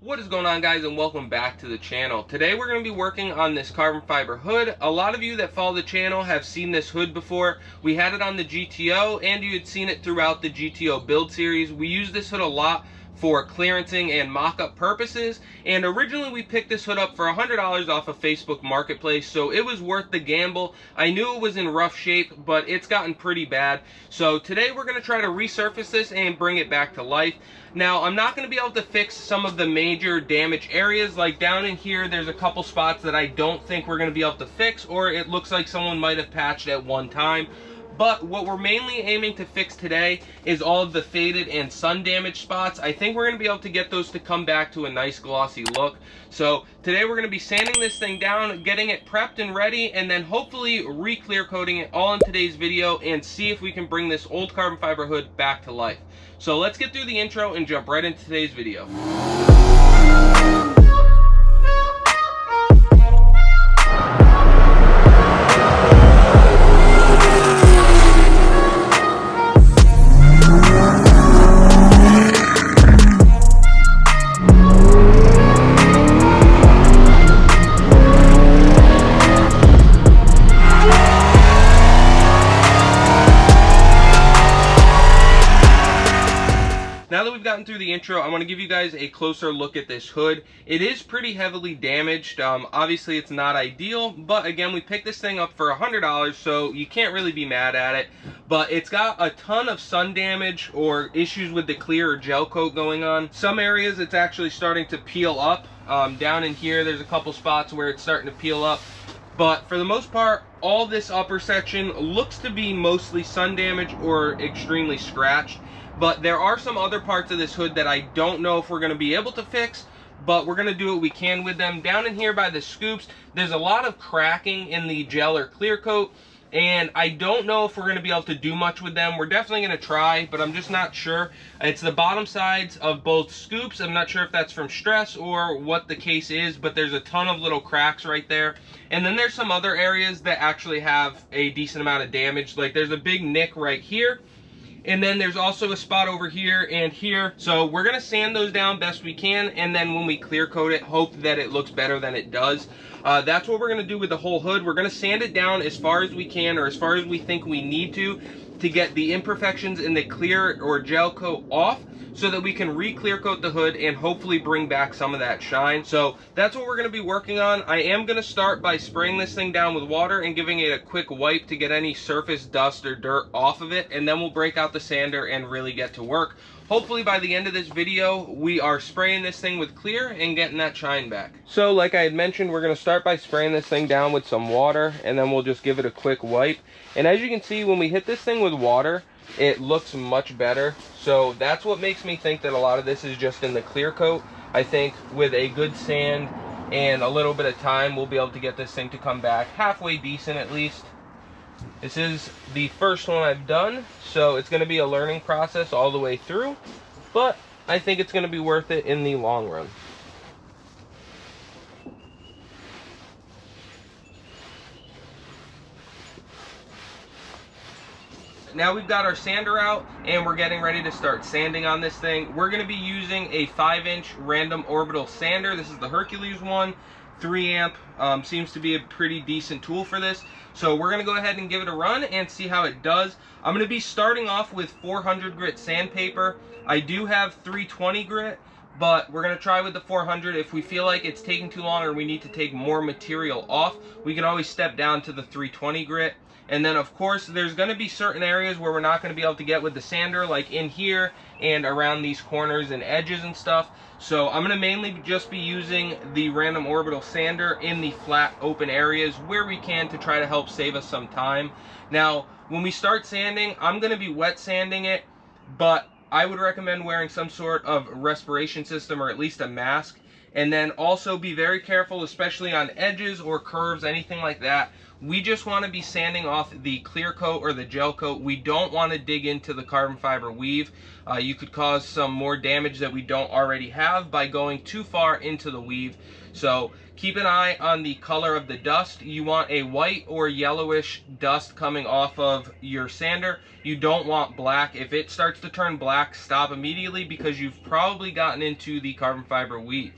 What is going on, guys, and welcome back to the channel. Today we're going to be working on this carbon fiber hood. A lot of you that follow the channel have seen this hood before. We had it on the GTO and you had seen it throughout the GTO build series. We use this hood a lot for clearancing and mock-up purposes, and originally we picked this hood up for $100 off of Facebook Marketplace, so it was worth the gamble. I knew it was in rough shape, but it's gotten pretty bad. So today we're going to try to resurface this and bring it back to life. Now, I'm not going to be able to fix some of the major damage areas, like down in here there's a couple spots that I don't think we're going to be able to fix, or it looks like someone might have patched at one time. But what we're mainly aiming to fix today is all of the faded and sun damaged spots. I think we're going to be able to get those to come back to a nice glossy look. So today we're going to be sanding this thing down, getting it prepped and ready, and then hopefully re-clear coating it all in today's video and see if we can bring this old carbon fiber hood back to life. So let's get through the intro and jump right into today's video. Now that we've gotten through the intro, I want to give you guys a closer look at this hood. It is pretty heavily damaged. Obviously, it's not ideal, but again, we picked this thing up for $100, so you can't really be mad at it. But it's got a ton of sun damage or issues with the clear or gel coat going on. Some areas, it's actually starting to peel up. Down in here, there's a couple spots where it's starting to peel up. But for the most part, all this upper section looks to be mostly sun damage or extremely scratched. But there are some other parts of this hood that I don't know if we're going to be able to fix, but we're going to do what we can with them. Down in here by the scoops, there's a lot of cracking in the gel or clear coat, and I don't know if we're going to be able to do much with them. We're definitely going to try, but I'm just not sure. It's the bottom sides of both scoops. I'm not sure if that's from stress or what the case is, but there's a ton of little cracks right there. And then there's some other areas that actually have a decent amount of damage. Like there's a big nick right here. And then there's also a spot over here and here. So we're gonna sand those down best we can, and then when we clear coat it, hope that it looks better than it does. That's what we're gonna do with the whole hood. We're gonna sand it down as far as we can, or as far as we think we need to get the imperfections in the clear or gel coat off, so that we can re-clear coat the hood and hopefully bring back some of that shine. So that's what we're going to be working on. I am going to start by spraying this thing down with water and giving it a quick wipe to get any surface dust or dirt off of it, and then we'll break out the sander and really get to work. Hopefully by the end of this video, we are spraying this thing with clear and getting that shine back. So like I had mentioned, we're going to start by spraying this thing down with some water, and then we'll just give it a quick wipe. And as you can see, when we hit this thing with water, it looks much better. So that's what makes me think that a lot of this is just in the clear coat. I think with a good sand and a little bit of time, we'll be able to get this thing to come back halfway decent at least. This is the first one I've done, so it's going to be a learning process all the way through, but I think it's going to be worth it in the long run. Now we've got our sander out and we're getting ready to start sanding on this thing. We're going to be using a 5-inch random orbital sander. This is the Hercules one, 3 amp. Seems to be a pretty decent tool for this. So we're going to go ahead and give it a run and see how it does. I'm going to be starting off with 400 grit sandpaper. I do have 320 grit, but we're going to try with the 400. If we feel like it's taking too long or we need to take more material off, we can always step down to the 320 grit. And then of course there's going to be certain areas where we're not going to be able to get with the sander, like in here and around these corners and edges and stuff. So I'm going to mainly just be using the random orbital sander in the flat open areas where we can, to try to help save us some time. Now when we start sanding, I'm going to be wet sanding it, but I would recommend wearing some sort of respiration system or at least a mask. And then also be very careful, especially on edges or curves, anything like that, We just want to be sanding off the clear coat or the gel coat. We don't want to dig into the carbon fiber weave. You could cause some more damage that we don't already have by going too far into the weave. So keep an eye on the color of the dust. You want a white or yellowish dust coming off of your sander. You don't want black. If it starts to turn black, stop immediately, because you've probably gotten into the carbon fiber weave.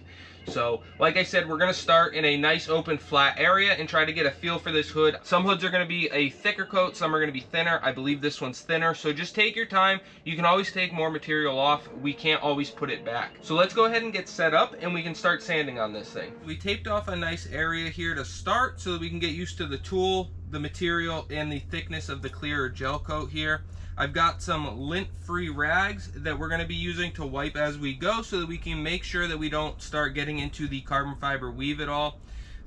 So, like I said, we're going to start in a nice open flat area and try to get a feel for this hood. Some hoods are going to be a thicker coat, some are going to be thinner. I believe this one's thinner, so just take your time. You can always take more material off. We can't always put it back. So let's go ahead and get set up and we can start sanding on this thing. We taped off a nice area here to start so that we can get used to the tool, the material, and the thickness of the clear or gel coat here. I've got some lint-free rags that we're going to be using to wipe as we go so that we can make sure that we don't start getting into the carbon fiber weave at all.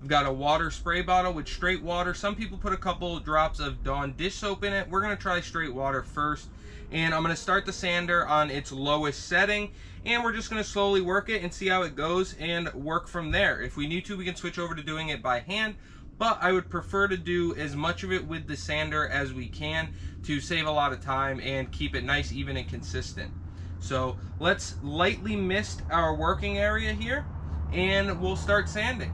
I've got a water spray bottle with straight water. Some people put a couple drops of Dawn dish soap in it. We're going to try straight water first. And I'm going to start the sander on its lowest setting. And we're just going to slowly work it and see how it goes and work from there. If we need to, we can switch over to doing it by hand. But I would prefer to do as much of it with the sander as we can to save a lot of time and keep it nice, even, and consistent. So let's lightly mist our working area here and we'll start sanding.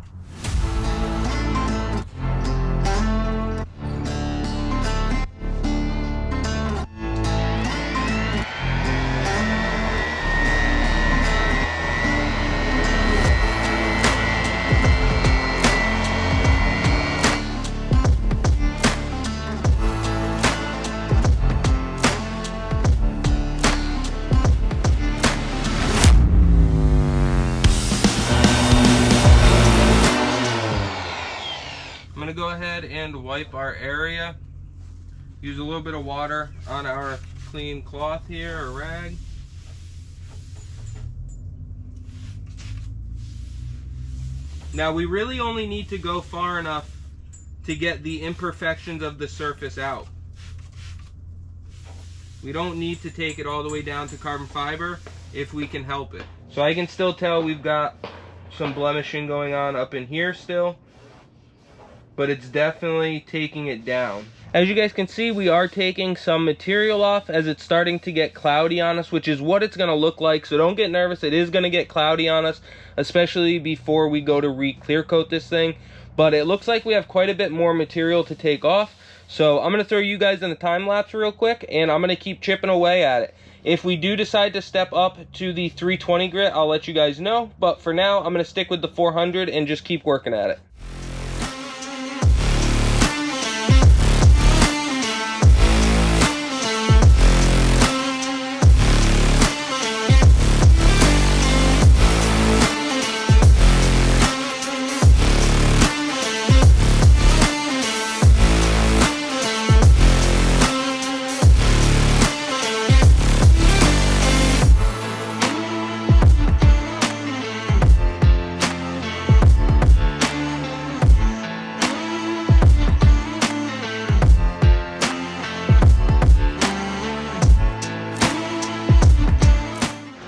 Go ahead and wipe our area. Use a little bit of water on our clean cloth here, or rag. Now we really only need to go far enough to get the imperfections of the surface out. We don't need to take it all the way down to carbon fiber if we can help it. So I can still tell we've got some blemishing going on up in here still, but it's definitely taking it down. As you guys can see, we are taking some material off as it's starting to get cloudy on us, which is what it's gonna look like. So don't get nervous, it is gonna get cloudy on us, especially before we go to re-clear coat this thing. But it looks like we have quite a bit more material to take off. So I'm gonna throw you guys in the time lapse real quick and I'm gonna keep chipping away at it. If we do decide to step up to the 320 grit, I'll let you guys know. But for now, I'm gonna stick with the 400 and just keep working at it.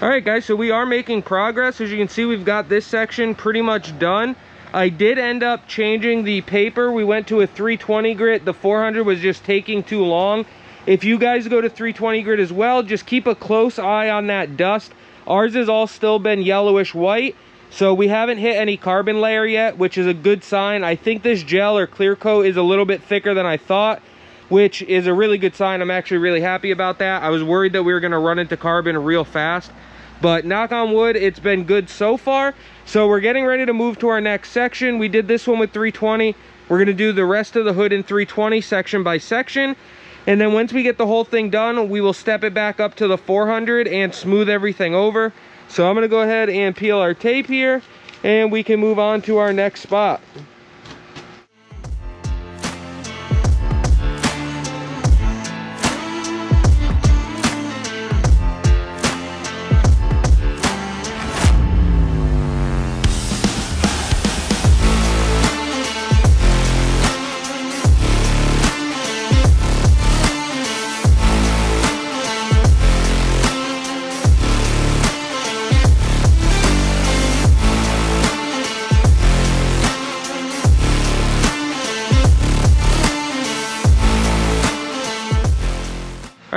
Alright guys, so we are making progress. As you can see, we've got this section pretty much done. I did end up changing the paper. We went to a 320 grit. The 400 was just taking too long. If you guys go to 320 grit as well, just keep a close eye on that dust. Ours has all still been yellowish white, so we haven't hit any carbon layer yet, which is a good sign. I think this gel or clear coat is a little bit thicker than I thought, which is a really good sign. I'm actually really happy about that. I was worried that we were going to run into carbon real fast, but knock on wood, it's been good so far. So we're getting ready to move to our next section. We did this one with 320. We're going to do the rest of the hood in 320 section by section. And then once we get the whole thing done, we will step it back up to the 400 and smooth everything over. So I'm going to go ahead and peel our tape here and we can move on to our next spot.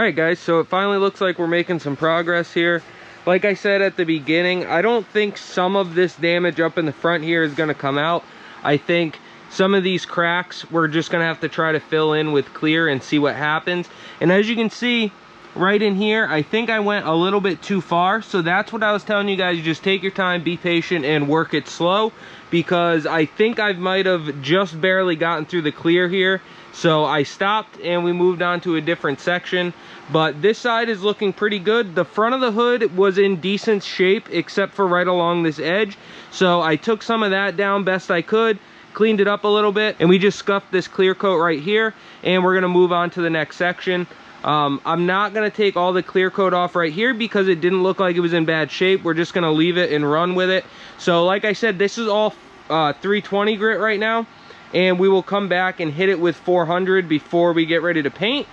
Alright guys, so it finally looks like we're making some progress here. Like I said at the beginning, I don't think some of this damage up in the front here is going to come out. I think some of these cracks we're just going to have to try to fill in with clear and see what happens. And as you can see right in here, I think I went a little bit too far. So that's what I was telling you guys, just take your time, be patient, and work it slow, because I think I might have just barely gotten through the clear here. So I stopped and we moved on to a different section. But this side is looking pretty good. The front of the hood was in decent shape except for right along this edge. So I took some of that down best I could, cleaned it up a little bit, and we just scuffed this clear coat right here, and we're gonna move on to the next section. I'm not gonna take all the clear coat off right here because it didn't look like it was in bad shape. We're just gonna leave it and run with it. So like I said, this is all 320 grit right now, and we will come back and hit it with 400 before we get ready to paint.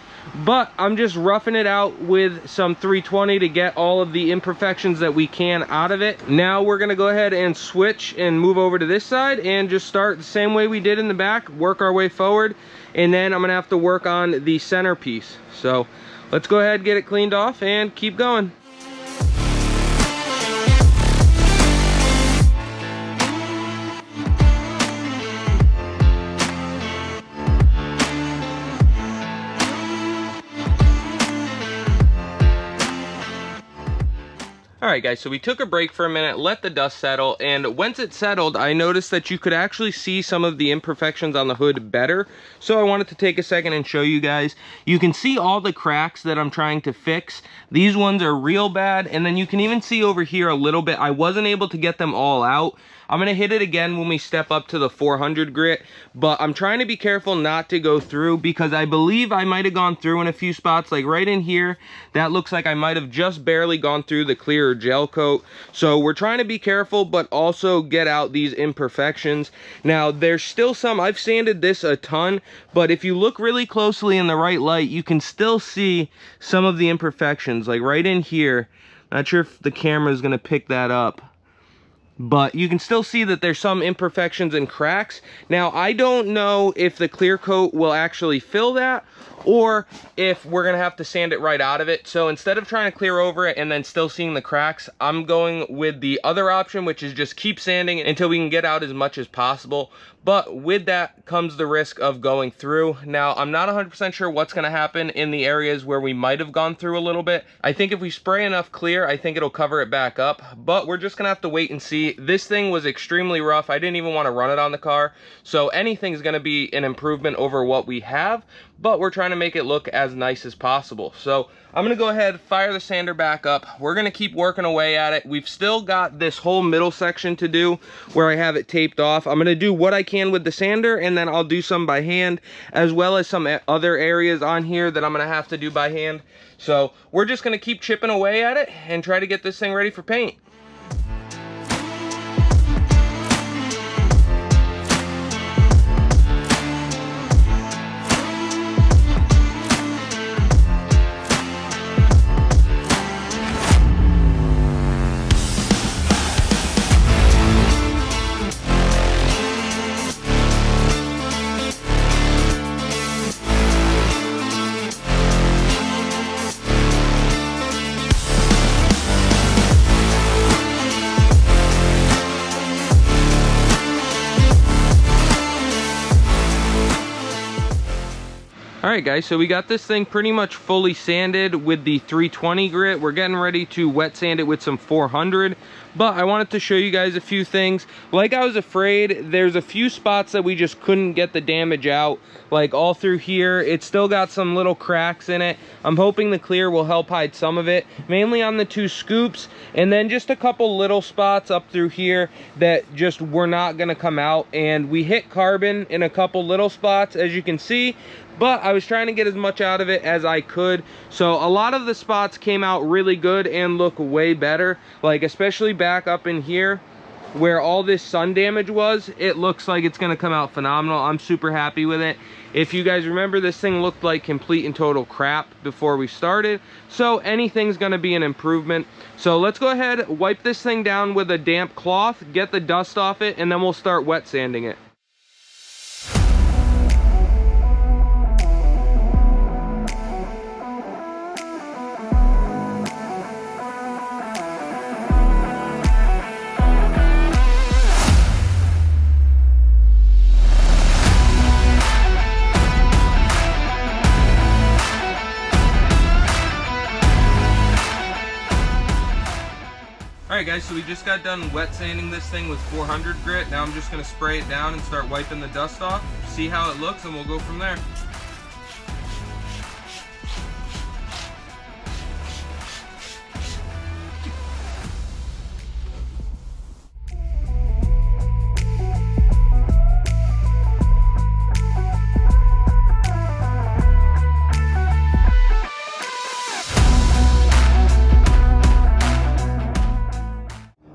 But I'm just roughing it out with some 320 to get all of the imperfections that we can out of it. Now we're gonna go ahead and switch and move over to this side and just start the same way we did in the back, work our way forward, and then I'm gonna have to work on the centerpiece. So let's go ahead, get it cleaned off, and keep going. Alright guys, so we took a break for a minute, let the dust settle, and once it settled, I noticed that you could actually see some of the imperfections on the hood better. So I wanted to take a second and show you guys. You can see all the cracks that I'm trying to fix. These ones are real bad, and then you can even see over here a little bit. I wasn't able to get them all out. I'm going to hit it again when we step up to the 400 grit, but I'm trying to be careful not to go through, because I believe I might have gone through in a few spots, like right in here. That looks like I might have just barely gone through the clear gel coat. So we're trying to be careful, but also get out these imperfections. Now, there's still some. I've sanded this a ton, but if you look really closely in the right light, you can still see some of the imperfections, like right in here. Not sure if the camera is going to pick that up, but you can still see that there's some imperfections and cracks. Now, I don't know if the clear coat will actually fill that, or if we're gonna have to sand it right out of it. So instead of trying to clear over it and then still seeing the cracks, I'm going with the other option, which is just keep sanding until we can get out as much as possible. But with that comes the risk of going through. Now, I'm not 100% sure what's gonna happen in the areas where we might have gone through a little bit. I think if we spray enough clear, I think it'll cover it back up, but we're just gonna have to wait and see. This thing was extremely rough. I didn't even wanna run it on the car. So anything's gonna be an improvement over what we have, but we're trying to make it look as nice as possible. So I'm gonna go ahead, fire the sander back up. We're gonna keep working away at it. We've still got this whole middle section to do where I have it taped off. I'm gonna do what I can with the sander, and then I'll do some by hand, as well as some other areas on here that I'm gonna have to do by hand. So we're just gonna keep chipping away at it and try to get this thing ready for paint. Alright guys, so we got this thing pretty much fully sanded with the 320 grit. We're getting ready to wet sand it with some 400, but I wanted to show you guys a few things. Like I was afraid, there's a few spots that we just couldn't get the damage out, like all through here. It's still got some little cracks in it. I'm hoping the clear will help hide some of it, mainly on the two scoops, and then just a couple little spots up through here that just were not gonna come out. And we hit carbon in a couple little spots, as you can see, but I was trying to get as much out of it as I could. So a lot of the spots came out really good and look way better, like especially back up in here where all this sun damage was. It looks like it's gonna come out phenomenal. I'm super happy with it. If you guys remember, this thing looked like complete and total crap before we started, so anything's gonna be an improvement. So let's go ahead, wipe this thing down with a damp cloth, get the dust off it, and then we'll start wet sanding it. Alright guys, so we just got done wet sanding this thing with 400 grit. Now I'm just going to spray it down and start wiping the dust off, see how it looks, and we'll go from there.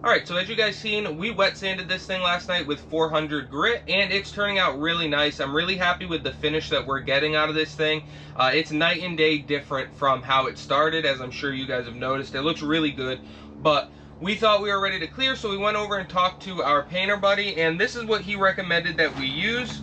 Alright, so as you guys seen, we wet sanded this thing last night with 400 grit, and it's turning out really nice. I'm really happy with the finish that we're getting out of this thing. It's night and day different from how it started, as I'm sure you guys have noticed. It looks really good, but we thought we were ready to clear, so we went over and talked to our painter buddy, and this is what he recommended that we use.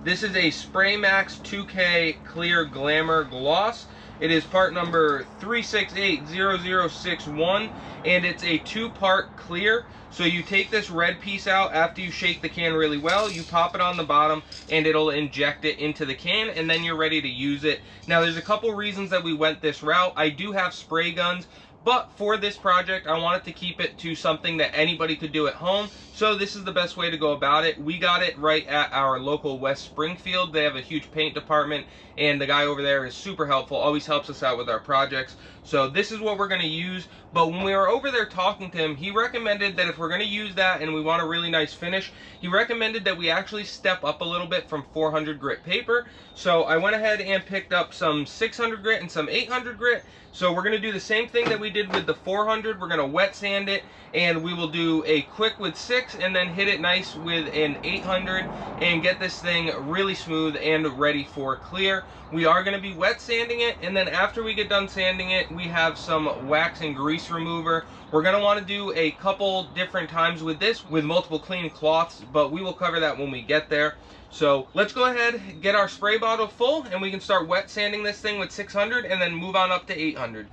This is a Spray Max 2K Clear Glamour Gloss. It is part number 3680061, and it's a 2-part clear. So you take this red piece out after you shake the can really well, you pop it on the bottom, and it'll inject it into the can, and then you're ready to use it. Now there's a couple reasons that we went this route. I do have spray guns, but for this project, I wanted to keep it to something that anybody could do at home. So this is the best way to go about it. We got it right at our local West Springfield. They have a huge paint department, and the guy over there is super helpful, always helps us out with our projects. So this is what we're gonna use. But when we were over there talking to him, he recommended that if we're gonna use that and we want a really nice finish, he recommended that we actually step up a little bit from 400 grit paper. So I went ahead and picked up some 600 grit and some 800 grit. So we're gonna do the same thing that we did with the 400. We're gonna wet sand it, and we will do a quick with 6 and then hit it nice with an 800 and get this thing really smooth and ready for clear. We are going to be wet sanding it, and then after we get done sanding it, we have some wax and grease remover. We're going to want to do a couple different times with this with multiple clean cloths, but we will cover that when we get there. So let's go ahead, get our spray bottle full, and we can start wet sanding this thing with 600 and then move on up to 800.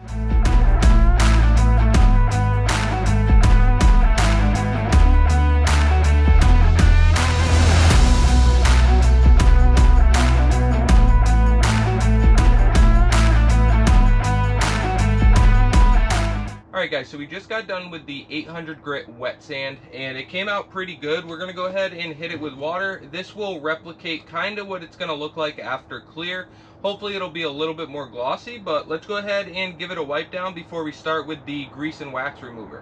Alright guys, so we just got done with the 800 grit wet sand, and it came out pretty good. We're going to go ahead and hit it with water. This will replicate kind of what it's going to look like after clear. Hopefully it'll be a little bit more glossy, but let's go ahead and give it a wipe down before we start with the grease and wax remover.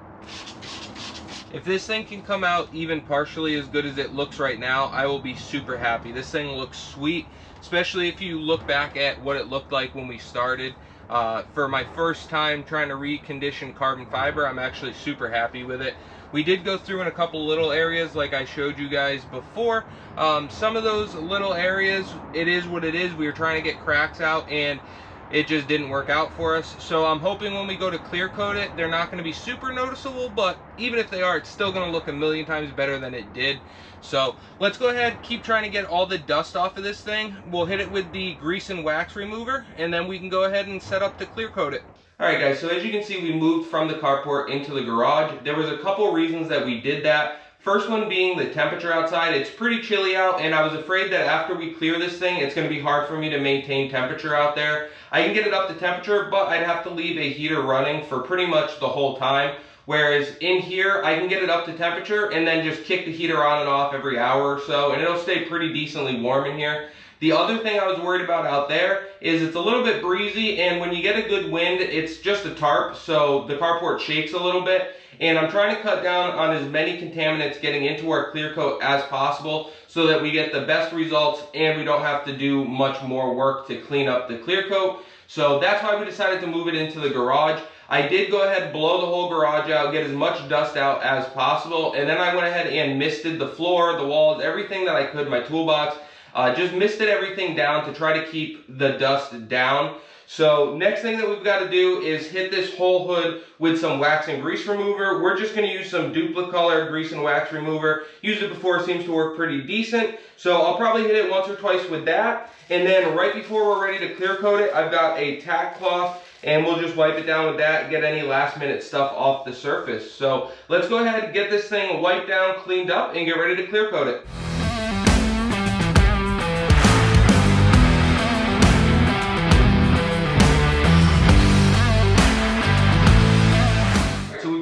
If this thing can come out even partially as good as it looks right now, I will be super happy. This thing looks sweet, especially if you look back at what it looked like when we started. For my first time trying to recondition carbon fiber, I'm actually super happy with it. We did go through in a couple little areas like I showed you guys before. Some of those little areas, it is what it is. We were trying to get cracks out, and it just didn't work out for us. So I'm hoping when we go to clear coat it, they're not going to be super noticeable, but even if they are, it's still going to look a million times better than it did. So let's go ahead, keep trying to get all the dust off of this thing. We'll hit it with the grease and wax remover, and then we can go ahead and set up to clear coat it. Alright guys, so as you can see, we moved from the carport into the garage. There was a couple reasons that we did that. First one being the temperature outside. It's pretty chilly out, and I was afraid that after we clear this thing, it's going to be hard for me to maintain temperature out there. I can get it up to temperature, but I'd have to leave a heater running for pretty much the whole time. Whereas in here, I can get it up to temperature and then just kick the heater on and off every hour or so, and it'll stay pretty decently warm in here. The other thing I was worried about out there is it's a little bit breezy, and when you get a good wind, it's just a tarp, so the carport shakes a little bit. And I'm trying to cut down on as many contaminants getting into our clear coat as possible so that we get the best results and we don't have to do much more work to clean up the clear coat. So that's why we decided to move it into the garage. I did go ahead and blow the whole garage out, get as much dust out as possible, and then I went ahead and misted the floor, the walls, everything that I could, my toolbox. Just misted everything down to try to keep the dust down. So next thing that we've got to do is hit this whole hood with some wax and grease remover. We're just going to use some Duplicolor grease and wax remover. Used it before, it seems to work pretty decent. So I'll probably hit it once or twice with that. And then right before we're ready to clear coat it, I've got a tack cloth, and we'll just wipe it down with that, get any last minute stuff off the surface. So let's go ahead and get this thing wiped down, cleaned up, and get ready to clear coat it.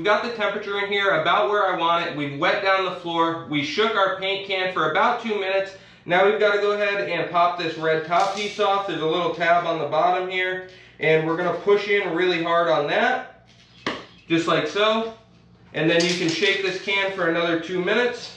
got the temperature in here about where I want it. We've wet down the floor. We shook our paint can for about 2 minutes. Now we've got to go ahead and pop this red top piece off. There's a little tab on the bottom here, and we're going to push in really hard on that, just like so. And then you can shake this can for another 2 minutes.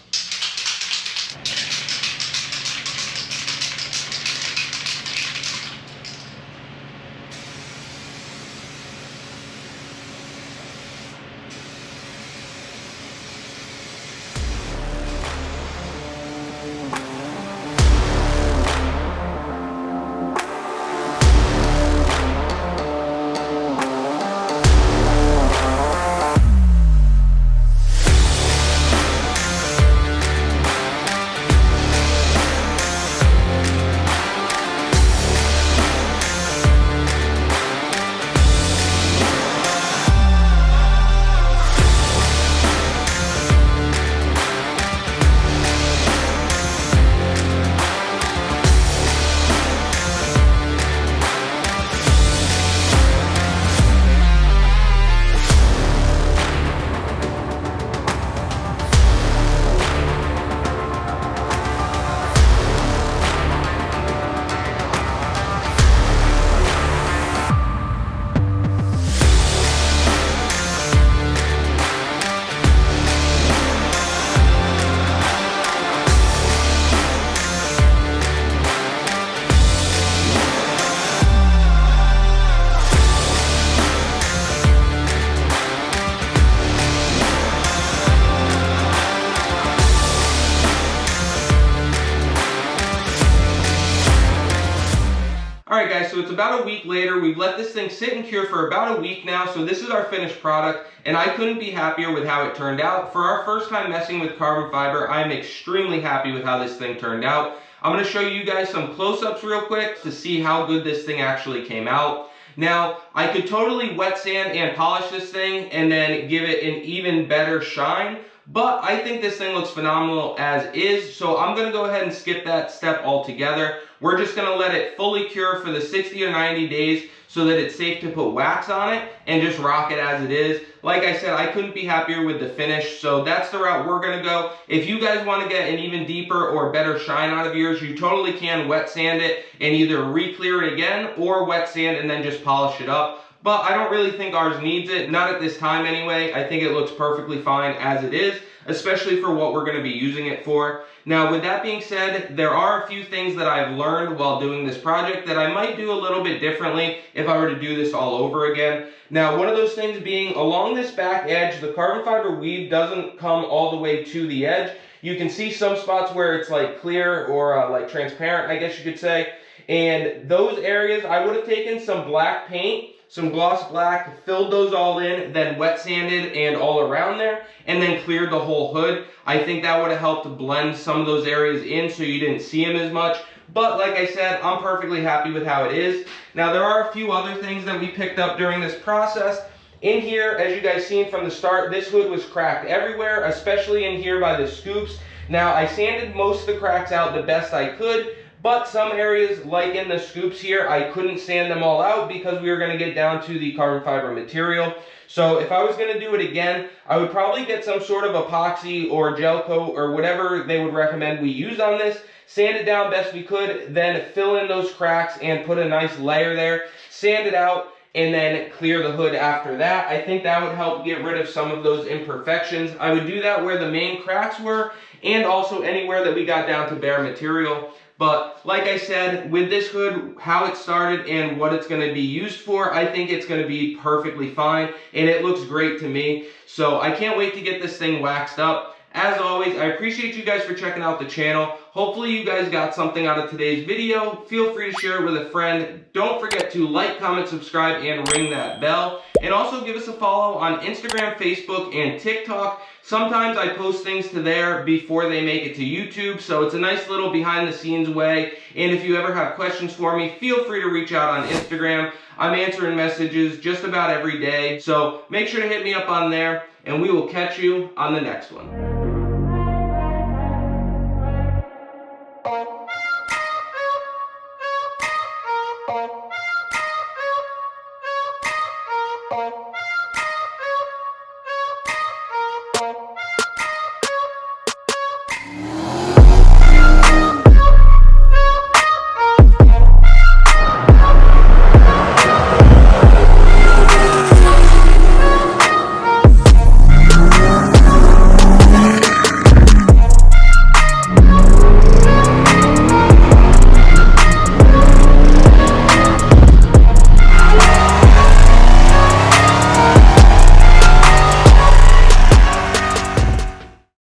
Alright guys, so it's about a week later. We've let this thing sit and cure for about a week now, so this is our finished product, and I couldn't be happier with how it turned out. For our first time messing with carbon fiber, I'm extremely happy with how this thing turned out. I'm going to show you guys some close-ups real quick to see how good this thing actually came out. Now, I could totally wet sand and polish this thing and then give it an even better shine, but I think this thing looks phenomenal as is, so I'm going to go ahead and skip that step altogether. We're just going to let it fully cure for the 60 or 90 days so that it's safe to put wax on it and just rock it as it is. Like I said, I couldn't be happier with the finish, so that's the route we're going to go. If you guys want to get an even deeper or better shine out of yours, you totally can wet sand it and either re-clear it again or wet sand and then just polish it up. But I don't really think ours needs it, not at this time anyway. I think it looks perfectly fine as it is, especially for what we're going to be using it for. Now, with that being said, there are a few things that I've learned while doing this project that I might do a little bit differently if I were to do this all over again. Now, one of those things being along this back edge, the carbon fiber weave doesn't come all the way to the edge. You can see some spots where it's like clear or like transparent, I guess you could say. And those areas, I would have taken some black paint, some gloss black, filled those all in, then wet sanded and all around there, and then cleared the whole hood. I think that would have helped to blend some of those areas in so you didn't see them as much. But like I said, I'm perfectly happy with how it is. Now there are a few other things that we picked up during this process. In here, as you guys seen from the start, this hood was cracked everywhere, especially in here by the scoops. Now I sanded most of the cracks out the best I could, but some areas, like in the scoops here, I couldn't sand them all out because we were going to get down to the carbon fiber material. So if I was going to do it again, I would probably get some sort of epoxy or gel coat or whatever they would recommend we use on this, sand it down best we could, then fill in those cracks and put a nice layer there, sand it out, and then clear the hood after that. I think that would help get rid of some of those imperfections. I would do that where the main cracks were and also anywhere that we got down to bare material. But like I said, with this hood, how it started and what it's going to be used for, I think it's going to be perfectly fine, and it looks great to me. So I can't wait to get this thing waxed up. As always, I appreciate you guys for checking out the channel. Hopefully you guys got something out of today's video. Feel free to share it with a friend. Don't forget to like, comment, subscribe, and ring that bell. And also give us a follow on Instagram, Facebook, and TikTok. Sometimes I post things to there before they make it to YouTube, so it's a nice little behind the scenes way. And if you ever have questions for me, feel free to reach out on Instagram. I'm answering messages just about every day, so make sure to hit me up on there, and we will catch you on the next one.